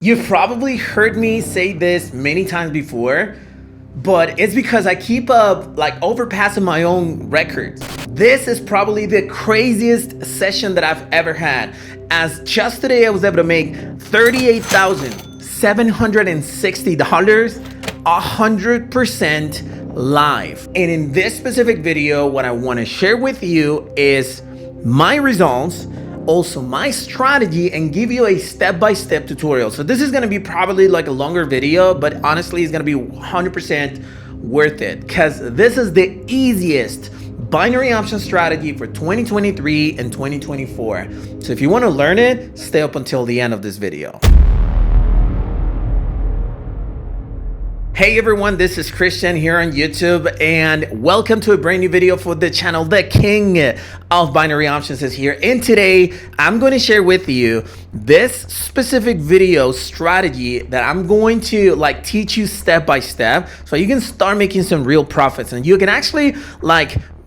You've probably heard me say this many times before, but it's because I keep up overpassing my own records. This is probably the craziest session that I've ever had, as just today I was able to make $38,760 100% live. And in this specific video, what I want to share with you is my results, also my strategy, and give you a step-by-step tutorial. So this is going to be probably like a longer video, but honestly it's going to be 100% worth it, because this is the easiest binary option strategy for 2023 and 2024. So if you want to learn it, stay up until the end of this video. Hey everyone, this is Christian here on YouTube, and welcome to a brand new video for the channel. The king of binary options is here, and today I'm going to share with you this specific video strategy that I'm going to teach you step by step, so you can start making some real profits, and you can actually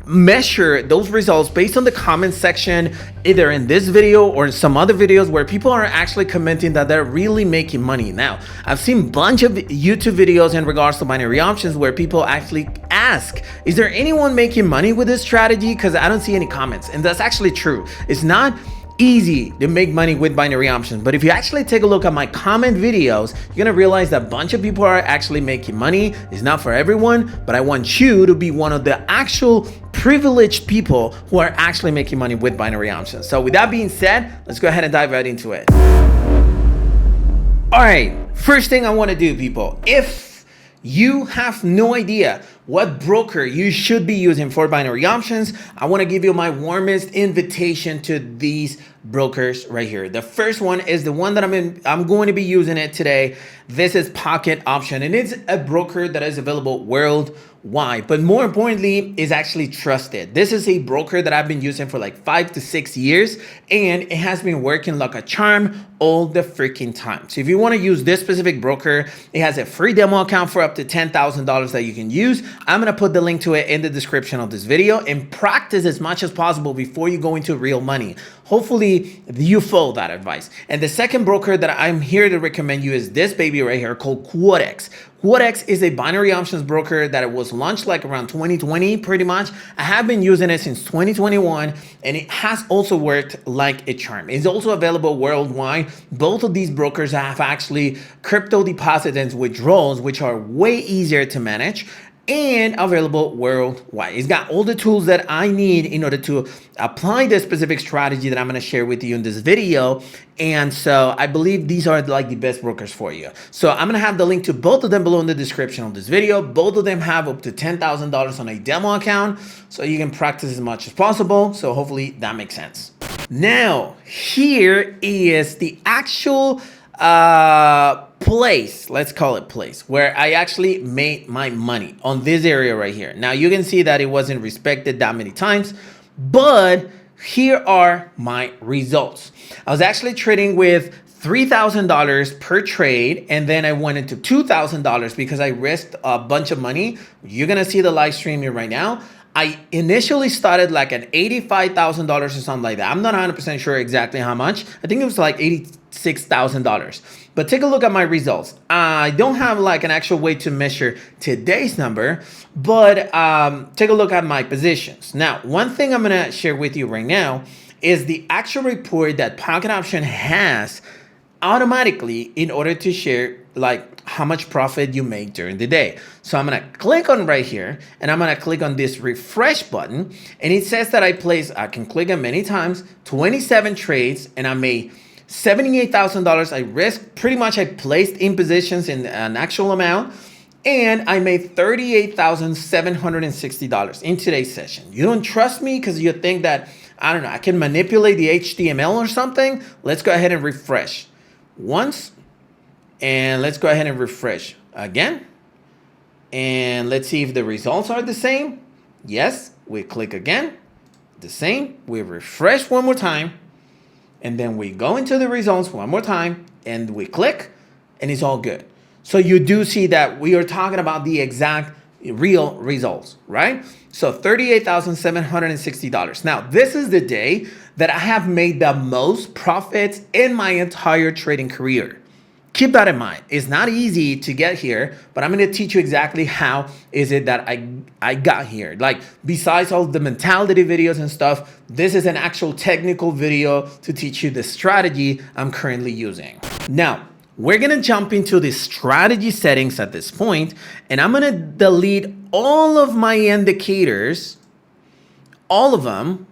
measure those results based on the comment section, either in this video or some other videos where people are actually commenting that they're really making money. Now, I've seen a bunch of YouTube videos in regards to binary options where people actually ask, is there anyone making money with this strategy? Because I don't see any comments, and that's actually true. It's not easy to make money with binary options, but if you actually take a look at my comment videos, you're gonna realize that a bunch of people are actually making money. It's not for everyone, but I want you to be one of the actual privileged people who are actually making money with binary options. So with that being said, let's go ahead and dive right into it. All right, first thing I want to do, people, if you have no idea what broker you should be using for binary options, I want to give you my warmest invitation to these brokers right here. The first one is the one that I'm going to be using it today. This is Pocket Option, and it's a broker that is available worldwide, but more importantly is actually trusted. This is a broker that I've been using for like 5 to 6 years, and it has been working like a charm all the freaking time. So if you want to use this specific broker, it has a free demo account for up to $10,000 that you can use. I'm going to put the link to it in the description of this video, and practice as much as possible before you go into real money. Hopefully you follow that advice. And the second broker that I'm here to recommend you is this baby right here called Quotex. Quotex is a binary options broker that was launched like around 2020, pretty much. I have been using it since 2021, and it has also worked like a charm. It's also available worldwide. Both of these brokers have actually crypto deposits and withdrawals, which are way easier to manage, and available worldwide. It's got all the tools that I need in order to apply the specific strategy that I'm going to share with you in this video. And so I believe these are like the best brokers for you. So I'm going to have the link to both of them below in the description of this video. Both of them have up to $10,000 on a demo account, so you can practice as much as possible. So hopefully that makes sense. Now, here is the actual place, let's call it place, where I actually made my money on this area right here. Now you can see that it wasn't respected that many times, but here are my results. I was actually trading with $3,000 per trade, and then I went into $2,000 because I risked a bunch of money. You're gonna see the live stream here right now. I initially started like at $85,000 or something like that. I'm not 100% sure exactly how much. I think it was like $86,000. But take a look at my results. I don't have like an actual way to measure today's number, but take a look at my positions. Now, one thing I'm gonna share with you right now is the actual report that Pocket Option has automatically in order to share like how much profit you make during the day. So I'm gonna click on right here, and I'm gonna click on this refresh button, and it says that I can click on many times, 27 trades, and I made $78,000. I risked, pretty much I placed in positions in an actual amount, and I made $38,760 in today's session. You don't trust me because you think that, I don't know, I can manipulate the HTML or something? Let's go ahead and refresh once, and let's go ahead and refresh again, and let's see if the results are the same. Yes, we click again, the same. We refresh one more time, and then we go into the results one more time, and we click, and it's all good. So you do see that we are talking about the exact real results, right? So $38,760. Now, this is the day that I have made the most profits in my entire trading career. keep that in mind. It's not easy to get here, but I'm going to teach you exactly how is it that I got here. Like, besides all the mentality videos and stuff, this is an actual technical video to teach you the strategy I'm currently using. Now, we're going to jump into the strategy settings at this point, and I'm going to delete all of my indicators, all of them,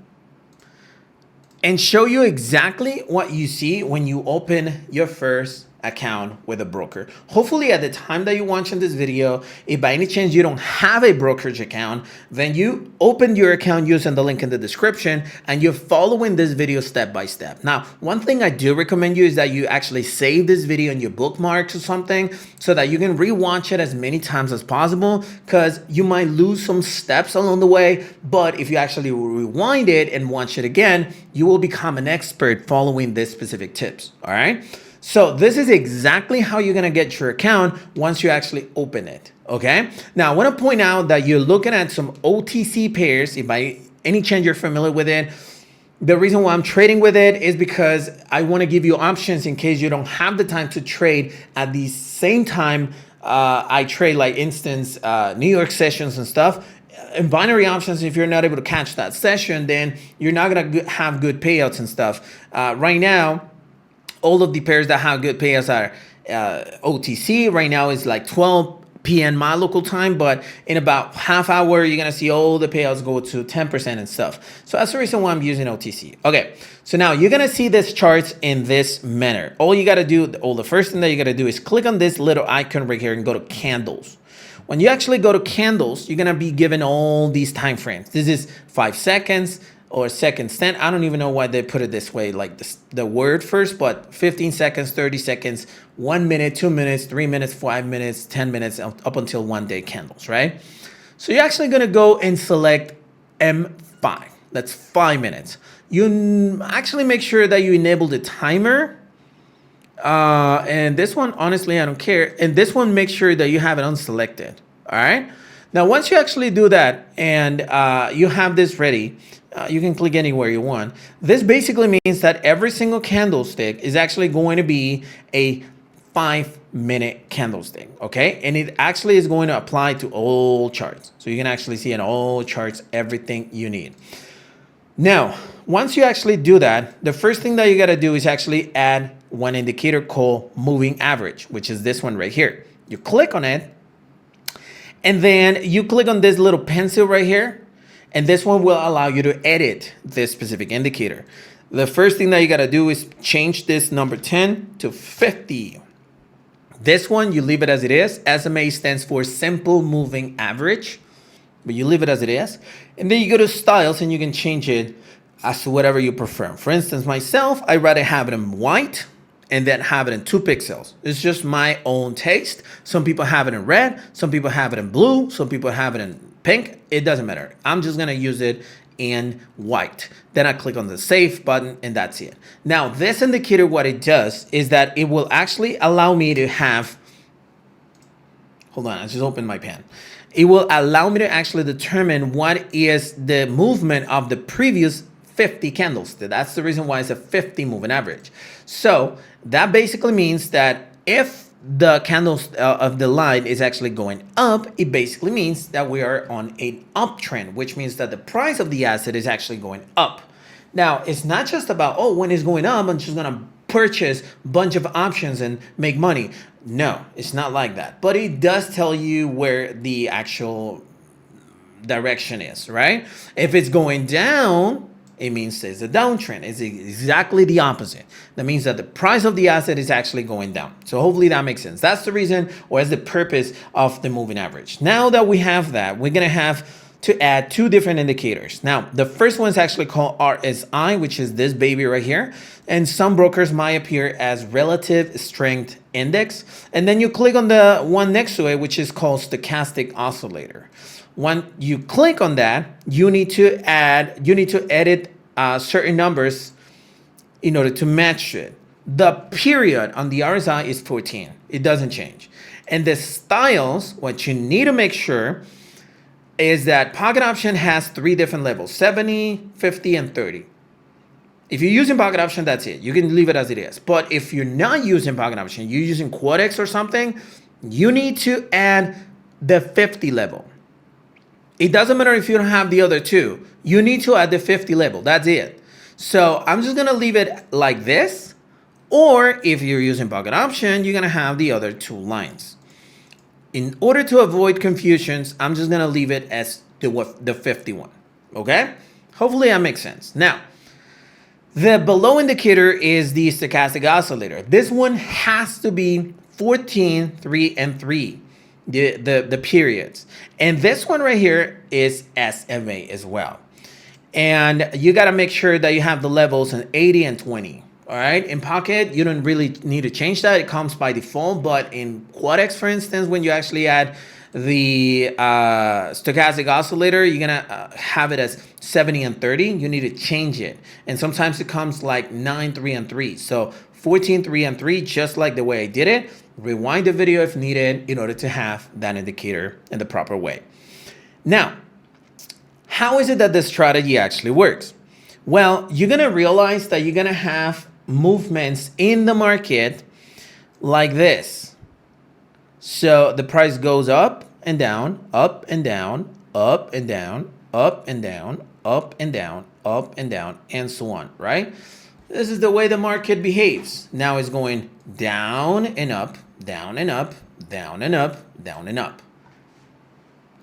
and show you exactly what you see when you open your first account with a broker. Hopefully at the time that you're watching this video, if by any chance you don't have a brokerage account, then you open your account using the link in the description and you're following this video step by step. Now, one thing I do recommend you is that you actually save this video in your bookmarks or something so that you can rewatch it as many times as possible, because you might lose some steps along the way, but if you actually rewind it and watch it again, you will become an expert following these specific tips. All right. So this is exactly how you're going to get your account once you actually open it. Okay. Now I want to point out that you're looking at some OTC pairs. If by any chance you're familiar with it, the reason why I'm trading with it is because I want to give you options in case you don't have the time to trade at the same time. I trade, like instance, New York sessions and stuff. In binary options, if you're not able to catch that session, then you're not going to have good payouts and stuff. Right now, all of the pairs that have good payouts are OTC. Right now is like 12 p.m. my local time, but in about half hour, you're gonna see all the payouts go to 10% and stuff. So that's the reason why I'm using OTC. Okay, so now you're gonna see this charts in this manner. All you gotta do, the first thing that you gotta do is click on this little icon right here and go to candles. When you actually go to candles, you're gonna be given all these time frames. This is 5 seconds, or second stand. I don't even know why they put it this way, like this, the word first, but 15 seconds, 30 seconds, 1 minute, 2 minutes, 3 minutes, 5 minutes, 10 minutes, up until 1 day candles, right? So you're actually gonna go and select M5. That's 5 minutes. You actually make sure that you enable the timer. And this one, honestly, I don't care. And this one, make sure that you have it unselected, all right? Now, once you actually do that and you have this ready, you can click anywhere you want. This basically means that every single candlestick is actually going to be a 5-minute candlestick, okay? And it actually is going to apply to all charts. So you can actually see in all charts everything you need. Now, once you actually do that, the first thing that you got to do is actually add one indicator called moving average, which is this one right here. You click on it, and then you click on this little pencil right here. And this one will allow you to edit this specific indicator. The first thing that you got to do is change this number 10 to 50. This one, you leave it as it is. SMA stands for simple moving average, but you leave it as it is. And then you go to styles and you can change it as to whatever you prefer. For instance, myself, I'd rather have it in white and then have it in 2 pixels. It's just my own taste. Some people have it in red. Some people have it in blue. Some people have it in pink. It doesn't matter. I'm just gonna use it in white. Then I click on the save button and that's it. Now this indicator, what it does is that it will actually allow me to have, hold on, I just opened my pen. It will allow me to actually determine what is the movement of the previous 50 candles. That's the reason why it's a 50 moving average. So that basically means that if the candles of the line is actually going up, it basically means that we are on an uptrend, which means that the price of the asset is actually going up. Now, it's not just about, oh, when it's going up, I'm just going to purchase a bunch of options and make money. No, it's not like that. But it does tell you where the actual direction is, right? If it's going down, it means it's a downtrend. It's exactly the opposite. That means that the price of the asset is actually going down. So hopefully that makes sense. That's the reason, or that's the purpose of the moving average. Now that we have that, we're gonna have to add 2 different indicators. Now, the first one is actually called RSI, which is this baby right here. And some brokers might appear as relative strength index. And then you click on the one next to it, which is called stochastic oscillator. When you click on that, you need to edit certain numbers in order to match it. The period on the RSI is 14. It doesn't change. And the styles, what you need to make sure is that pocket option has 3 different levels, 70, 50, and 30. If you're using pocket option, that's it. You can leave it as it is. But if you're not using pocket option, you're using Quadex or something, you need to add the 50 level. It doesn't matter if you don't have the other two. You need to add the 50 level. That's it. So I'm just going to leave it like this. Or if you're using pocket option, you're going to have the other two lines. In order to avoid confusions, I'm just going to leave it as the 51. Okay? Hopefully that makes sense. Now, the below indicator is the stochastic oscillator. This one has to be 14, 3, and 3. The periods. And this one right here is SMA as well. And you got to make sure that you have the levels in 80 and 20. All right. In Pocket, you don't really need to change that. It comes by default. But in Quadex, for instance, when you actually add the stochastic oscillator, you're going to have it as 70 and 30. You need to change it. And sometimes it comes like 9, 3, and 3. So 14, 3, and 3, just like the way I did it. Rewind the video if needed in order to have that indicator in the proper way. Now, how is it that this strategy actually works? Well, you're going to realize that you're going to have movements in the market like this. So the price goes up and down, up and down, up and down, up and down, up and down, up and down, and so on, right? This is the way the market behaves. Now it's going down and up, down and up, down and up, down and up.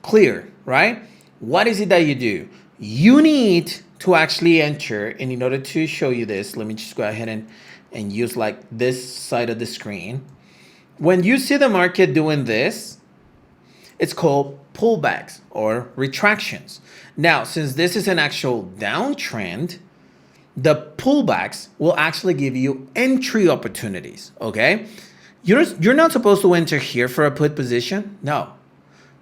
Clear, right? What is it that you do? You need to actually enter, and in order to show you this, let me just go ahead and use like this side of the screen. When you see the market doing this, it's called pullbacks or retractions. Now, since this is an actual downtrend, the pullbacks will actually give you entry opportunities, okay? You're not supposed to enter here for a put position. No.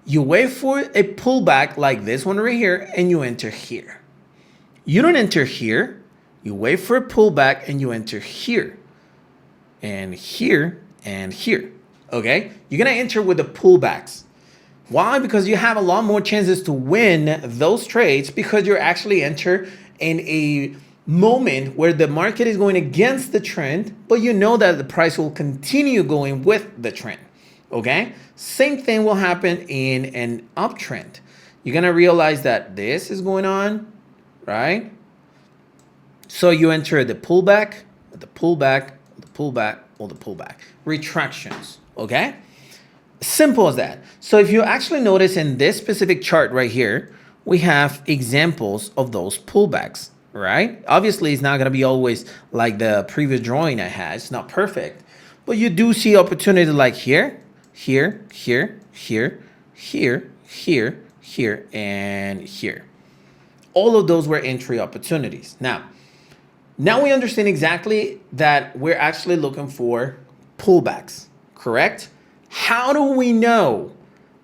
You wait for a pullback like this one right here, and you enter here. You don't enter here. You wait for a pullback, and you enter here, and here, and here, okay? You're going to enter with the pullbacks. Why? Because you have a lot more chances to win those trades because you're actually enter in a moment where the market is going against the trend, but you know that the price will continue going with the trend, okay? Same thing will happen in an uptrend. You're going to realize that this is going on, right? So you enter the pullback, the pullback, the pullback, or the pullback. Retractions, okay? Simple as that. So if you actually notice in this specific chart right here, we have examples of those pullbacks. Right? Obviously, it's not going to be always like the previous drawing I had. It's not perfect. But you do see opportunity like here, here, here, here, here, here, here, and here. All of those were entry opportunities. Now we understand exactly that we're actually looking for pullbacks, correct? How do we know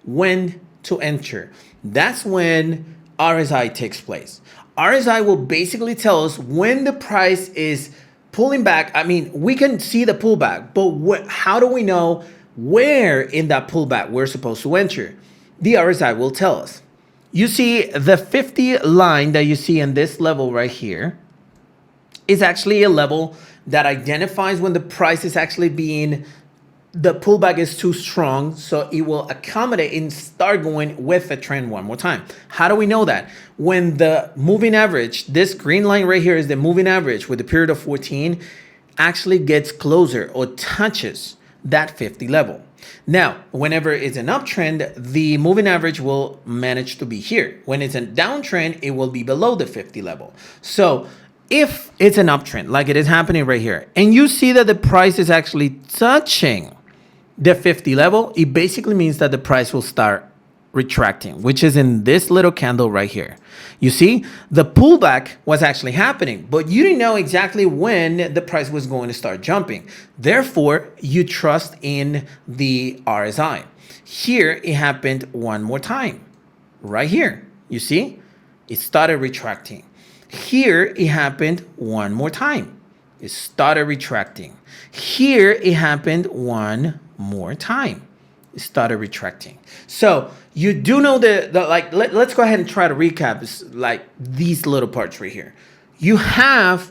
when to enter? That's when RSI takes place. RSI will basically tell us when the price is pulling back. I mean, we can see the pullback, but how do we know where in that pullback we're supposed to enter? The RSI will tell us. You see the 50 line that you see in this level right here is actually a level that identifies when the price is actually the pullback is too strong, so it will accommodate and start going with the trend one more time. How do we know that? When the moving average, this green line right here is the moving average with the period of 14, actually gets closer or touches that 50 level. Now, whenever it's an uptrend, the moving average will manage to be here. When it's a downtrend, it will be below the 50 level. So if it's an uptrend, like it is happening right here, and you see that the price is actually touching the 50 level, it basically means that the price will start retracting, which is in this little candle right here. You see, the pullback was actually happening, but you didn't know exactly when the price was going to start jumping. Therefore, you trust in the RSI. Here, it happened one more time. Right here, you see, it started retracting. Here, it happened one more time. It started retracting. Here, it happened one more time. It started retracting. So you do know let's go ahead and try to recap like these little parts right here. You have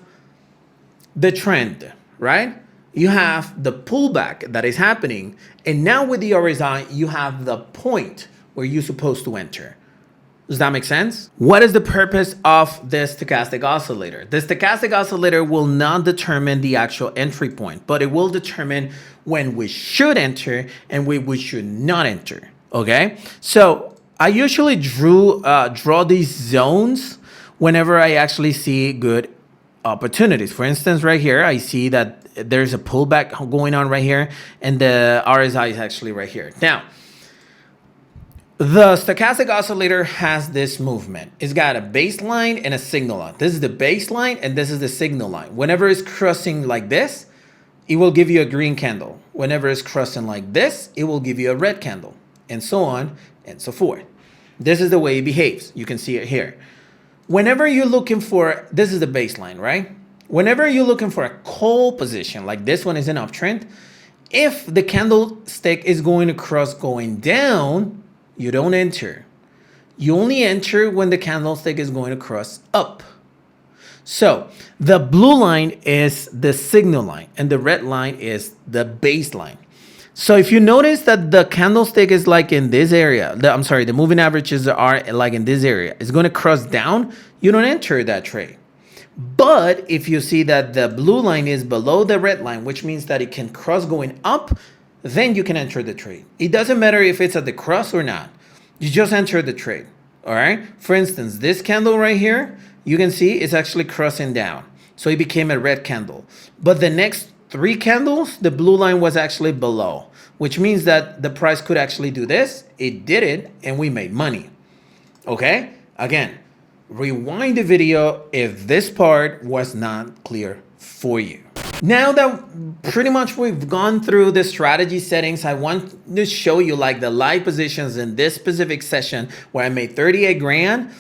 the trend, right? You have the pullback that is happening. And now with the RSI, you have the point where you're supposed to enter. Does that make sense? What is the purpose of this stochastic oscillator? The stochastic oscillator will not determine the actual entry point, but it will determine when we should enter and when we should not enter, okay? So I usually draw these zones whenever I actually see good opportunities. For instance, right here, I see that there's a pullback going on right here, and the RSI is actually right here. Now, the stochastic oscillator has this movement. It's got a baseline and a signal line. This is the baseline and this is the signal line. Whenever it's crossing like this, it will give you a green candle. Whenever it's crossing like this, it will give you a red candle, and so on and so forth. This is the way it behaves. You can see it here. Whenever you're looking for, this is the baseline, right? Whenever you're looking for a call position, like this one is an uptrend, if the candlestick is going to cross going down, you don't enter. You only enter when the candlestick is going to cross up. So the blue line is the signal line and the red line is the baseline. So if you notice that the candlestick is like in this area, the moving averages are like in this area, it's going to cross down, you don't enter that trade. But if you see that the blue line is below the red line, which means that it can cross going up, then you can enter the trade. It doesn't matter if it's at the cross or not. You just enter the trade, all right? For instance, this candle right here, you can see it's actually crossing down. So it became a red candle. But the next 3 candles, the blue line was actually below, which means that the price could actually do this. It did it, and we made money, okay? Again, rewind the video if this part was not clear for you. Now that pretty much we've gone through the strategy settings, I want to show you like the live positions in this specific session where I made 38 grand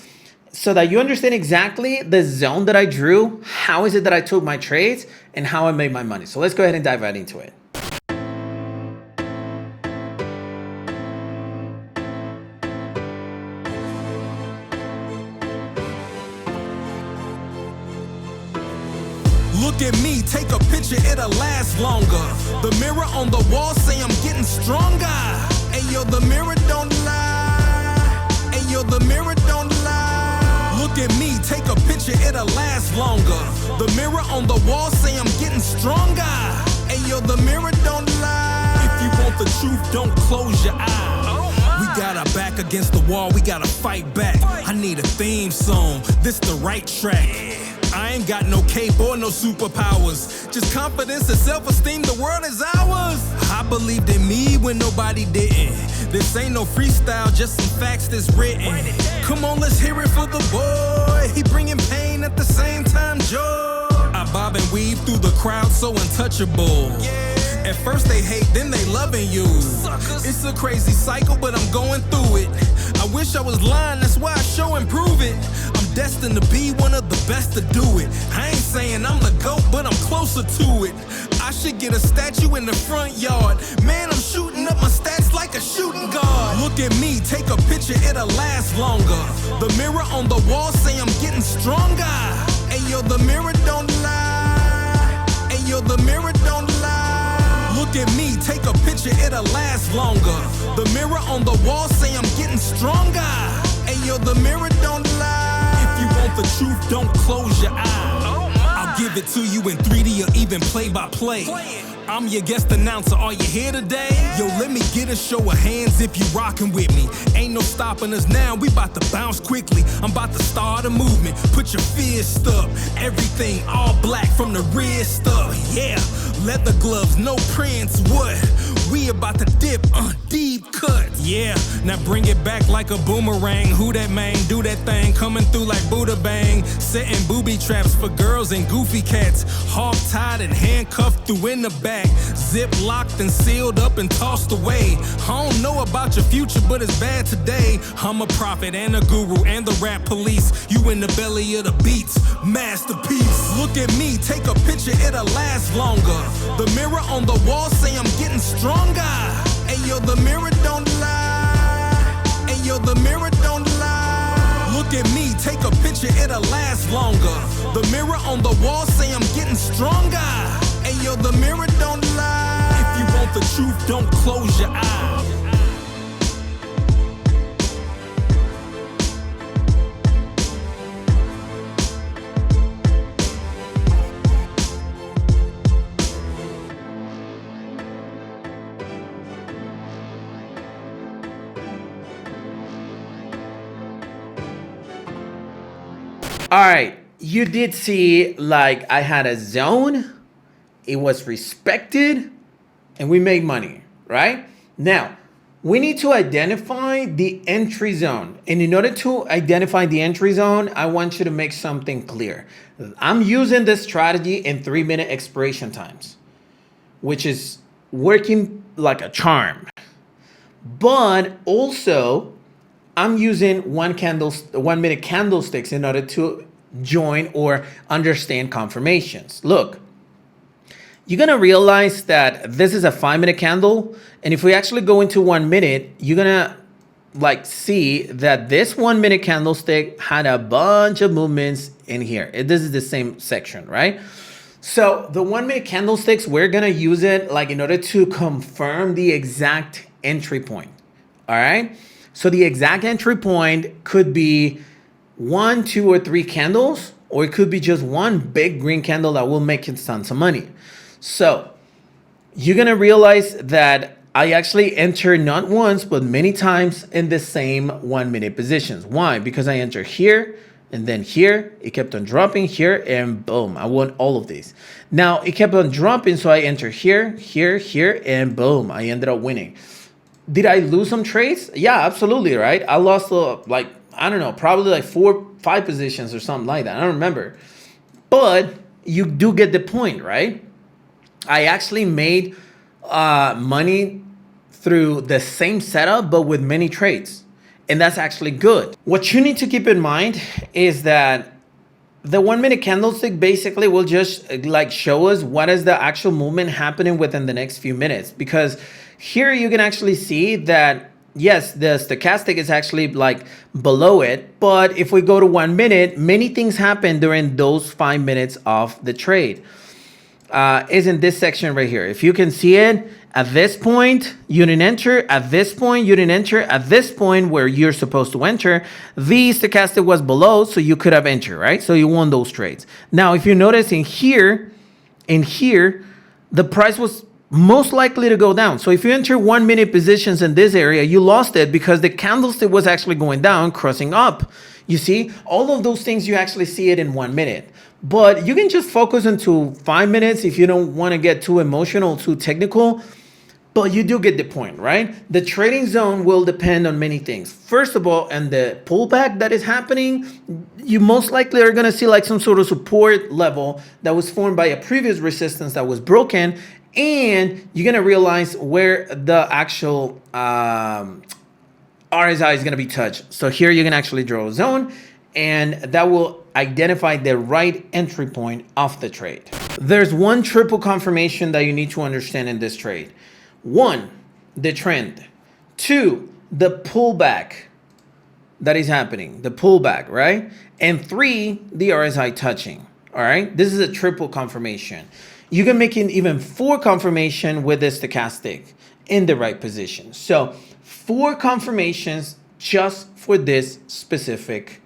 so that you understand exactly the zone that I drew, how is it that I took my trades, and how I made my money. So let's go ahead and dive right into it. Look at me, take a picture, it'll last longer. The mirror on the wall say I'm getting stronger. Ayo, the mirror don't lie. Ayo, the mirror don't lie. Look at me, take a picture, it'll last longer. The mirror on the wall say I'm getting stronger. Ayo, the mirror don't lie. If you want the truth, don't close your eyes. We got our back against the wall, we gotta fight back. I need a theme song, this the right track. I ain't got no cape or no superpowers, just confidence and self-esteem, the world is ours. I believed in me when nobody didn't. This ain't no freestyle, just some facts that's written. Come on, let's hear it for the boy. He bringing pain at the same time, joy. I bob and weave through the crowd, so untouchable. At first they hate, then they loving you. It's a crazy cycle, but I'm going through it. I wish I was lying, that's why I show and prove it. I'm destined to be one of the best to do it. I ain't saying I'm the GOAT, but I'm closer to it. I should get a statue in the front yard. Man, I'm shooting up my stats like a shooting guard. Look at me, take a picture, it'll last longer. The mirror on the wall say I'm getting stronger. Ayo, the mirror don't lie. Ayo, the mirror don't lie. Look at me, take a picture, it'll last longer. The mirror on the wall say I'm getting stronger. Ayo, the mirror don't lie. If you want the truth, don't close your eyes. I'll give it to you in 3D or even play by play. I'm your guest announcer, are you here today? Yo, let me get a show of hands if you rockin' with me. Ain't no stopping us now, we bout to bounce quickly. I'm about to start a movement, put your fist up. Everything all black from the wrist up, yeah. Leather gloves, no prints, what? We about to dip, deep cut, yeah. Now bring it back like a boomerang. Who that man, do that thing, coming through like Buddha Bang. Setting booby traps for girls and goofy cats. Hog tied and handcuffed through in the back. Zip locked and sealed up and tossed away. I don't know about your future, but it's bad today. I'm a prophet and a guru and the rap police. You in the belly of the beats, masterpiece. Look at me, take a picture, it'll last longer. The mirror on the wall say I'm getting stronger. Ayo, the mirror don't lie. Ayo, the mirror don't lie. Look at me, take a picture. picture, it'll last longer. The mirror on the wall say I'm getting stronger. Hey yo, the mirror don't lie. If you want the truth, don't close your eyes. All right, you did see like I had a zone, it was respected, and we made money, right? Now, we need to identify the entry zone. And in order to identify the entry zone, I want you to make something clear. I'm using this strategy in 3-minute expiration times, which is working like a charm. But also, I'm using 1 minute candlesticks in order to join or understand confirmations. Look, you're gonna realize that this is a 5-minute candle. And if we actually go into 1 minute, you're gonna like see that this 1 minute candlestick had a bunch of movements in here. This is the same section, right? So the 1 minute candlesticks, we're gonna use it like in order to confirm the exact entry point, all right? So the exact entry point could be 1, 2, or 3 candles, or it could be just one big green candle that will make it tons of money. So you're gonna realize that I actually enter not once, but many times in the same 1 minute positions. Why? Because I enter here and then here, it kept on dropping here, and boom, I won all of these. Now it kept on dropping, so I enter here, here, here, and boom, I ended up winning. Did I lose some trades? Yeah, absolutely, right? I lost like, I don't know, probably like 4, 5 positions or something like that. I don't remember. But you do get the point, right? I actually made money through the same setup, but with many trades. And that's actually good. What you need to keep in mind is that the 1 minute candlestick basically will just like show us what is the actual movement happening within the next few minutes. Because here you can actually see that, yes, the stochastic is actually like below it. But if we go to 1 minute, many things happen during those 5 minutes of the trade. Is in this section right here. If you can see it, at this point, you didn't enter. At this point, you didn't enter. At this point where you're supposed to enter, the stochastic was below, so you could have entered, right? So you won those trades. Now, if you notice in here, the price was most likely to go down. So if you enter 1 minute positions in this area, you lost it because the candlestick was actually going down, crossing up. You see, all of those things, you actually see it in 1 minute. But you can just focus into 5 minutes if you don't want to get too emotional, too technical. But you do get the point, right? The trading zone will depend on many things. First of all, and the pullback that is happening, you most likely are going to see like some sort of support level that was formed by a previous resistance that was broken. And you're going to realize where the actual RSI is going to be touched. So here you can actually draw a zone, and that will identify the right entry point of the trade. There's one triple confirmation that you need to understand in this trade. 1, the trend. 2, the pullback that is happening, the pullback, right? And 3, the RSI touching, all right? This is a triple confirmation. You can make it even 4 confirmation with the stochastic in the right position. So 4 confirmations just for this specific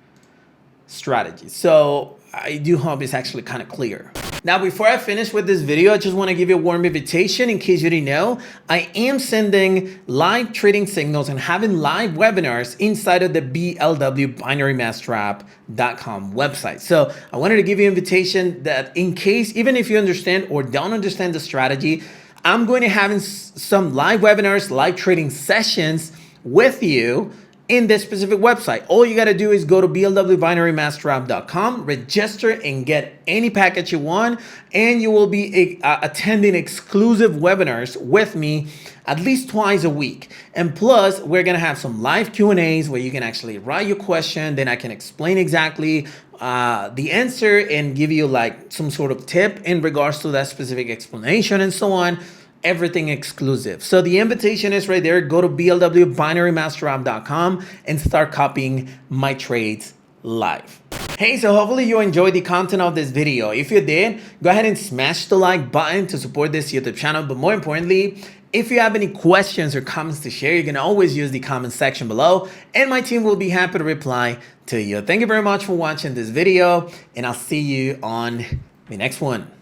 strategy. So I do hope it's actually kind of clear. Now, before I finish with this video, I just want to give you a warm invitation. In case you didn't know, I am sending live trading signals and having live webinars inside of the blwbinarymasterApp.com website. So I wanted to give you an invitation that in case, even if you understand or don't understand the strategy, I'm going to have some live webinars, live trading sessions with you in this specific website. All you got to do is go to blwbinarymasterApp.com, register, and get any package you want, and you will be attending exclusive webinars with me at least twice a week. And plus, we're going to have some live Q&As where you can actually write your question, then I can explain exactly the answer and give you like some sort of tip in regards to that specific explanation and so on. Everything exclusive. So the invitation is right there. Go to blwbinarymasterApp.com and start copying my trades live. Hey, so hopefully you enjoyed the content of this video. If you did, go ahead and smash the like button to support this YouTube channel. But more importantly, if you have any questions or comments to share, you can always use the comment section below and my team will be happy to reply to you. Thank you very much for watching this video and I'll see you on the next one.